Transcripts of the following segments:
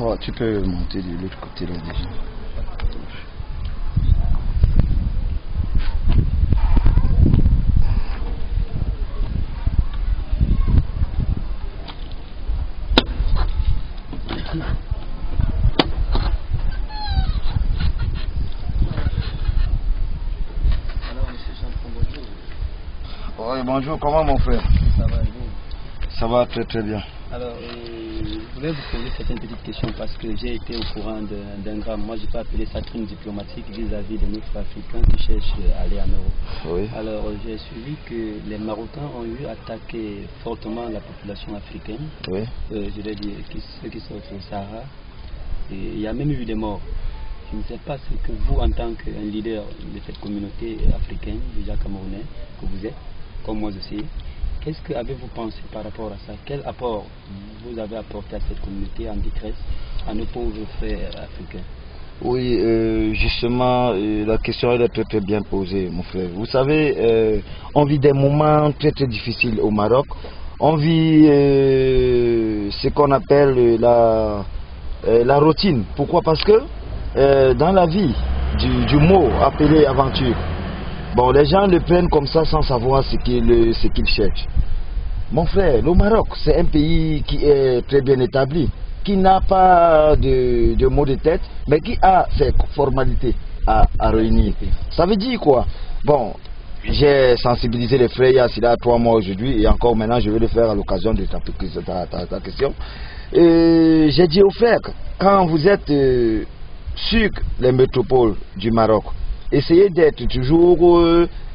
Oh, tu peux monter de l'autre côté là déjà. Oui, bonjour, comment mon frère? Ça va, vous? Ça va très très bien. Alors, je voulais vous poser certaines petites questions parce que j'ai été au courant d'un drame. Moi, je peux appeler ça crime diplomatique vis-à-vis de nos frères africains qui cherchent à aller en Europe. Oui. Alors, j'ai suivi que les Marocains ont eu attaqué fortement la population africaine. Oui. Je vais dire ceux qui sortent au Sahara. Et il y a même eu des morts. Je ne sais pas ce que vous, en tant qu'un leader de cette communauté africaine, déjà camerounais, que vous êtes, comme moi aussi, qu'est-ce que avez-vous pensé par rapport à ça? Quel apport vous avez apporté à cette communauté en détresse, à nos pauvres frères africains? Oui, justement, la question elle est très très bien posée, mon frère. Vous savez, on vit des moments très très difficiles au Maroc. On vit ce qu'on appelle la routine. Pourquoi? Parce que dans la vie du mot appelé aventure, bon, les gens le prennent comme ça sans savoir ce qu'ils cherchent. Mon frère, le Maroc, c'est un pays qui est très bien établi, qui n'a pas de maux de tête, mais qui a ses formalités à réunir. Ça veut dire quoi? Bon, j'ai sensibilisé les frères il y a 3 mois aujourd'hui, et encore maintenant je vais le faire à l'occasion de ta question. J'ai dit aux frères, quand vous êtes sur les métropoles du Maroc, essayez d'être toujours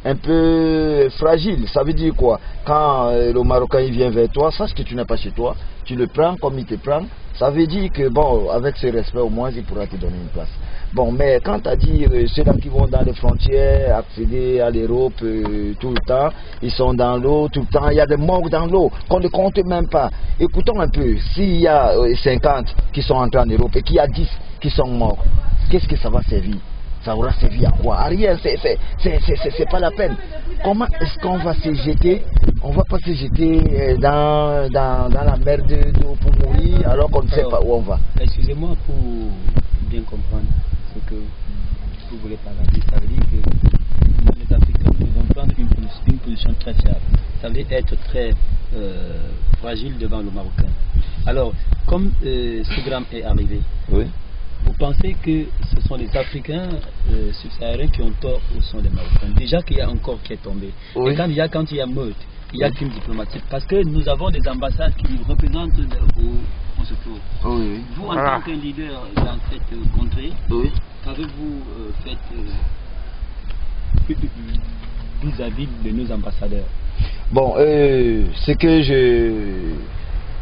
un peu fragile. Ça veut dire quoi? Quand le Marocain il vient vers toi, sache que tu n'es pas chez toi, tu le prends comme il te prend. Ça veut dire que bon, avec ce respect au moins il pourra te donner une place. Bon, mais quant à dire ceux-là qui vont dans les frontières accéder à l'Europe tout le temps, ils sont dans l'eau tout le temps, il y a des morts dans l'eau qu'on ne compte même pas. Écoutons un peu, s'il y a 50 qui sont entrés en Europe et qu'il y a 10 qui sont morts, qu'est-ce que ça va servir? Ça aura servi à quoi? À rien, c'est pas la peine. Comment est-ce qu'on va se jeter? On va pas se jeter dans la mer d'eau pour mourir alors qu'on ne sait pas où on va. Excusez-moi pour bien comprendre ce que vous voulez par là. Ça veut dire que les Africains vont prendre une position très fiable. Ça veut dire être très fragile devant le Marocain. Alors, comme ce drame est arrivé, oui. Vous pensez que ce sont les Africains subsahariens qui ont tort ou sont les Marocains? Déjà qu'il y a un corps qui est tombé. Oui. Et quand il y a meurtre, il y a crime diplomatique. Parce que nous avons des ambassades qui représentent au secours. Oui. Vous, en tant qu'un leader dans cette contrée, oui. qu'avez-vous fait vis-à-vis de nos ambassadeurs? Bon, ce que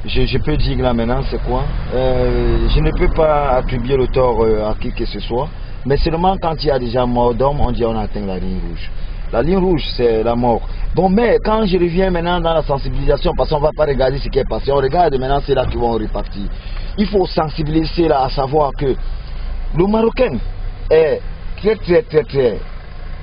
je peux dire là maintenant, c'est quoi? Je ne peux pas attribuer le tort à qui que ce soit, mais seulement quand il y a déjà mort d'homme, on dit on a atteint la ligne rouge. La ligne rouge, c'est la mort. Bon, mais quand je reviens maintenant dans la sensibilisation, parce qu'on ne va pas regarder ce qui est passé, on regarde maintenant c'est là qui vont repartir. Il faut sensibiliser là à savoir que le Marocain est très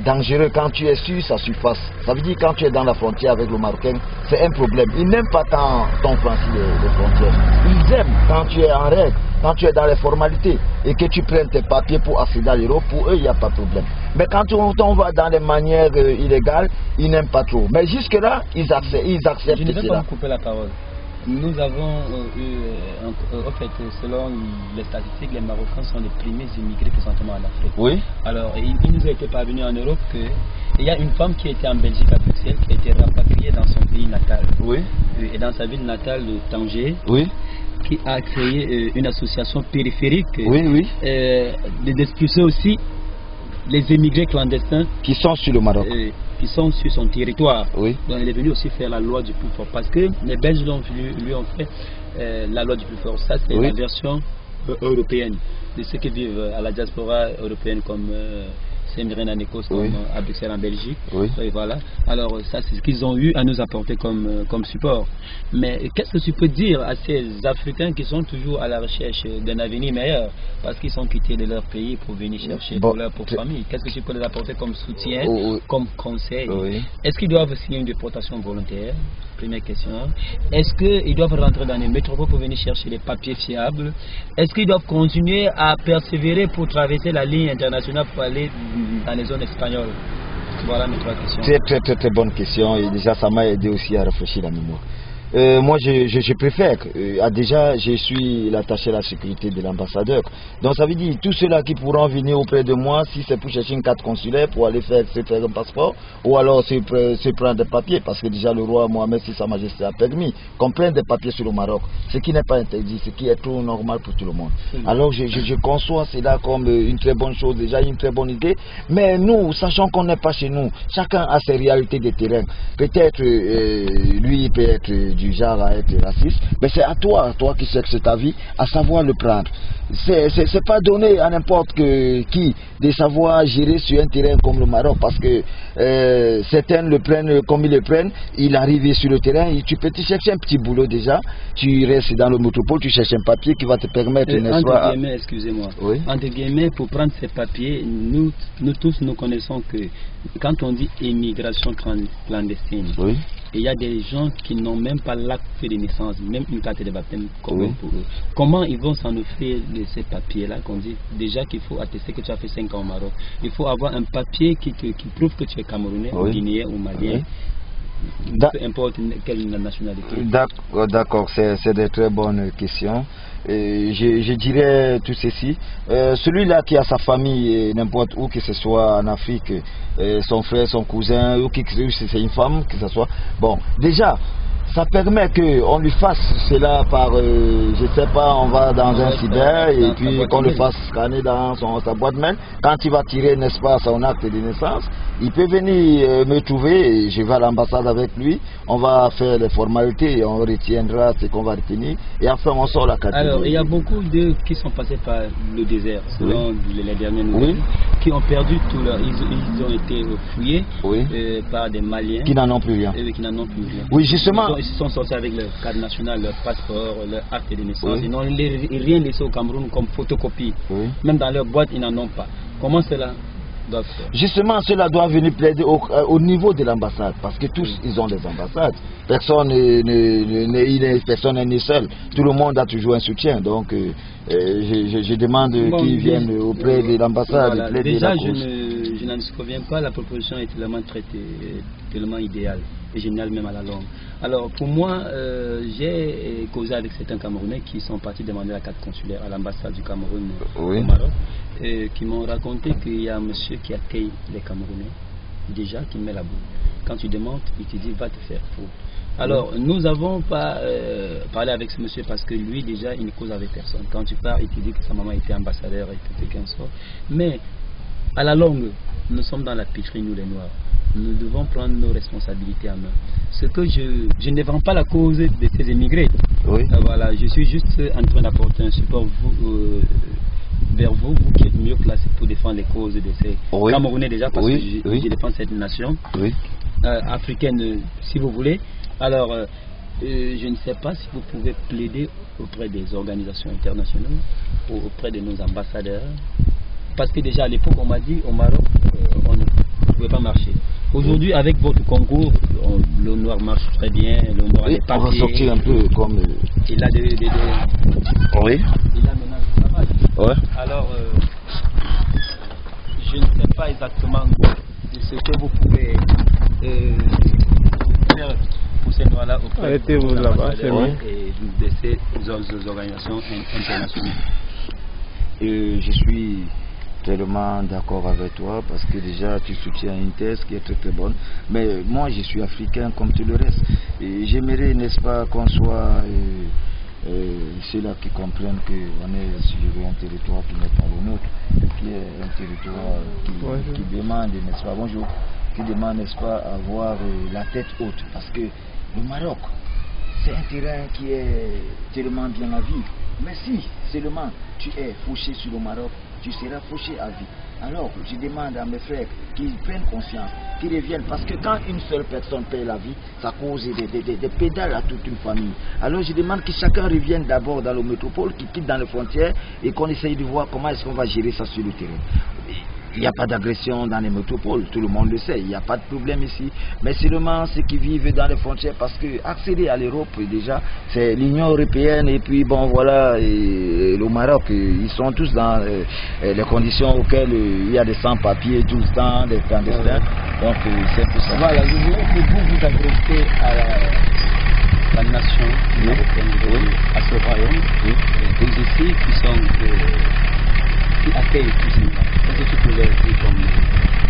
dangereux quand tu es sur sa surface. Ça veut dire quand tu es dans la frontière avec le Marocain, c'est un problème. Ils n'aiment pas tant ton franchir les frontières. Ils aiment quand tu es en règle, quand tu es dans les formalités et que tu prennes tes papiers pour accéder à l'Europe. Pour eux, il n'y a pas de problème. Mais quand on va dans les manières illégales, ils n'aiment pas trop. Mais jusque-là, ils acceptent. Je ne vais pas vous couper la parole. Nous avons en fait, selon les statistiques, les Marocains sont les premiers immigrés présentement en Afrique. Oui. Alors, il nous a été parvenu en Europe qu'il y a une femme qui était en Belgique à Bruxelles, qui a été rapatriée dans son pays natal. Oui. Et dans sa ville natale de Tanger. Oui. Qui a créé une association périphérique. Oui, oui. D'expulser aussi les immigrés clandestins qui sont sur le Maroc. Qui sont sur son territoire. Oui. Donc elle est venue aussi faire la loi du plus fort. Parce que les Belges lui ont fait la loi du plus fort. Ça, c'est la version européenne de ceux qui vivent à la diaspora européenne comme Saint-Mirren en Écosse comme à Bruxelles en Belgique. Et voilà. Alors ça c'est ce qu'ils ont eu à nous apporter comme support. Mais qu'est-ce que tu peux dire à ces Africains qui sont toujours à la recherche d'un avenir meilleur parce qu'ils sont quittés de leur pays pour venir chercher pour leur propre famille? Qu'est-ce que tu peux leur apporter comme soutien, comme conseil? Est-ce qu'ils doivent signer une déportation volontaire? Première question. Est-ce qu'ils doivent rentrer dans les métropoles pour venir chercher les papiers fiables? Est-ce qu'ils doivent continuer à persévérer pour traverser la ligne internationale pour aller dans les zones espagnoles? Voilà mes 3 questions. Très bonne question, et déjà ça m'a aidé aussi à réfléchir la mémoire. Moi je préfère, déjà je suis l'attaché à la sécurité de l'ambassadeur, donc ça veut dire tous ceux-là qui pourront venir auprès de moi, si c'est pour chercher une carte consulaire, pour aller faire un passeport, ou alors se prendre des papiers, parce que déjà le roi Mohamed VI, Sa Majesté, a permis qu'on prenne des papiers sur le Maroc, ce qui n'est pas interdit, ce qui est tout normal pour tout le monde. Alors je conçois cela comme une très bonne chose, déjà une très bonne idée, mais nous, sachant qu'on n'est pas chez nous, chacun a ses réalités de terrain, peut-être lui peut être du genre à être raciste, mais c'est à toi qui cherches ta vie, à savoir le prendre. C'est pas donné à n'importe qui de savoir gérer sur un terrain comme le Maroc, parce que certains le prennent comme ils le prennent, il arrive sur le terrain, et tu peux te chercher un petit boulot déjà, tu restes dans le métropole, tu cherches un papier qui va te permettre... Entre guillemets, excusez-moi, entre guillemets, pour prendre ces papiers, nous tous nous connaissons que quand on dit immigration clandestine, il y a des gens qui n'ont même pas l'acte de naissance, même une carte de baptême commun pour eux. Comment ils vont s'en offrir de ces papiers-là qu'on dit déjà qu'il faut attester que tu as fait 5 ans au Maroc? Il faut avoir un papier qui prouve que tu es Camerounais, ou Guinéen ou Malien, peu importe quelle nationalité. D'accord, c'est des très bonnes questions. Je dirais tout ceci. Celui-là qui a sa famille n'importe où, que ce soit en Afrique, son frère, son cousin, ou que c'est une femme, que ce soit. Bon, déjà, ça permet qu'on lui fasse cela par, je sais pas, on va dans un cyber et puis qu'on le fasse scanner dans sa boîte mail. Quand il va tirer, n'est-ce pas, son acte de naissance, il peut venir me trouver, et je vais à l'ambassade avec lui, on va faire les formalités, et on retiendra ce qu'on va retenir, et enfin on sort la carte. Alors, il y a beaucoup de qui sont passés par le désert, selon les dernières nouvelles, qui ont perdu tout leur... Ils ont été fouillés par des Maliens. Qui n'en ont plus rien. Qui n'en ont plus rien. Oui, justement. Ils se sont sortis avec leur carte nationale, leur passeport, leur acte de naissance. Ils n'ont rien laissé au Cameroun comme photocopie. Même dans leur boîte, ils n'en ont pas. Comment cela doit faire? Justement, cela doit venir plaider au niveau de l'ambassade, parce que tous, ils ont des ambassades. Personne n'est né seul. Tout le monde a toujours un soutien. Donc, je demande qu'ils viennent auprès de l'ambassade. Voilà. Déjà, je n'en souviens pas, la proposition est tellement traitée, tellement idéale et géniale même à la longue. Alors pour moi, j'ai causé avec certains Camerounais qui sont partis demander la carte consulaire à l'ambassade du Cameroun au Maroc, qui m'ont raconté qu'il y a un monsieur qui accueille les Camerounais, déjà qui met la boue. Quand tu demandes, il te dit va te faire foutre. Alors nous n'avons pas parlé avec ce monsieur parce que lui déjà il ne cause avec personne. Quand tu pars, il te dit que sa maman était ambassadeur et que quelqu'un sort. Mais à la longue, nous sommes dans la pétrie, nous les Noirs. Nous devons prendre nos responsabilités en main. Ce que je ne défends pas la cause de ces émigrés. Voilà, je suis juste en train d'apporter un support vers vous qui êtes mieux placés pour défendre les causes de ces Camerounais déjà, parce que je défends cette nation africaine, si vous voulez. Alors, je ne sais pas si vous pouvez plaider auprès des organisations internationales ou auprès de nos ambassadeurs. Parce que déjà à l'époque, on m'a dit au Maroc, on ne pouvait pas marcher. Aujourd'hui, avec votre concours, le noir marche très bien, le noir a des papiers. On va sortir un peu comme... Il a il a maintenant du travail. Alors, je ne sais pas exactement ce que vous pouvez faire pour ces noirs-là auprès de ces organisations internationales. Je suis tellement d'accord avec toi, parce que déjà tu soutiens une thèse qui est très très bonne, mais moi je suis africain comme tout le reste, et j'aimerais, n'est-ce pas, qu'on soit ceux-là qui comprennent qu'on est sur un territoire qui n'est pas le nôtre, qui est un territoire qui demande, n'est-ce pas, bonjour, qui demande, n'est-ce pas, à avoir la tête haute, parce que le Maroc, c'est un terrain qui est tellement bien à vivre. Mais si seulement tu es fauché sur le Maroc, tu seras fauché à vie. Alors, je demande à mes frères qu'ils prennent conscience, qu'ils reviennent, parce que quand une seule personne perd la vie, ça cause des pédales à toute une famille. Alors, je demande que chacun revienne d'abord dans le métropole, qu'il quitte dans les frontières et qu'on essaye de voir comment est-ce qu'on va gérer ça sur le terrain. Il n'y a pas d'agression dans les métropoles, tout le monde le sait, il n'y a pas de problème ici. Mais seulement ceux qui vivent dans les frontières, parce que accéder à l'Europe, déjà, c'est l'Union européenne et puis bon voilà, et le Maroc, ils sont tous dans les conditions auxquelles il y a des sans-papiers tout le temps, des clandestins. Donc c'est pour ça. Voilà, je voulais que vous adressez à la nation marocaine, à ce royaume, et ici qui accueillent tout ça. Qu'est-ce que tu peux leur dire comme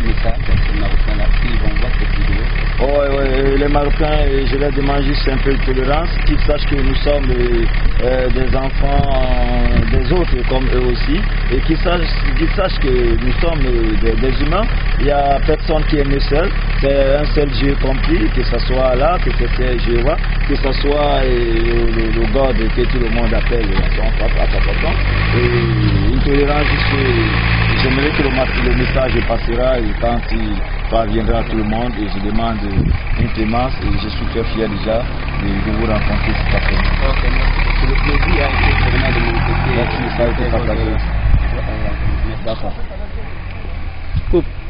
message à ces Marocains-là qui vont voir cette vidéo? Oui, les Marocains, je leur demande juste un peu de tolérance, qu'ils sachent que nous sommes des enfants des autres comme eux aussi, et qu'ils sachent que nous sommes des humains. Il n'y a personne qui est né seul, c'est un seul Dieu compris, que ce soit Allah, que ce soit Jéhovah, que ce soit le God que tout le monde appelle à sa façon. Et une tolérance, j'aimerais que le message passera et quand il parviendra à tout le monde, et je demande une clémence et je suis très fier déjà de vous rencontrer cet après-midi. Ok, merci. Le plaisir a été vraiment de mon côté. Merci, ça a été partagé. D'accord. Coupe.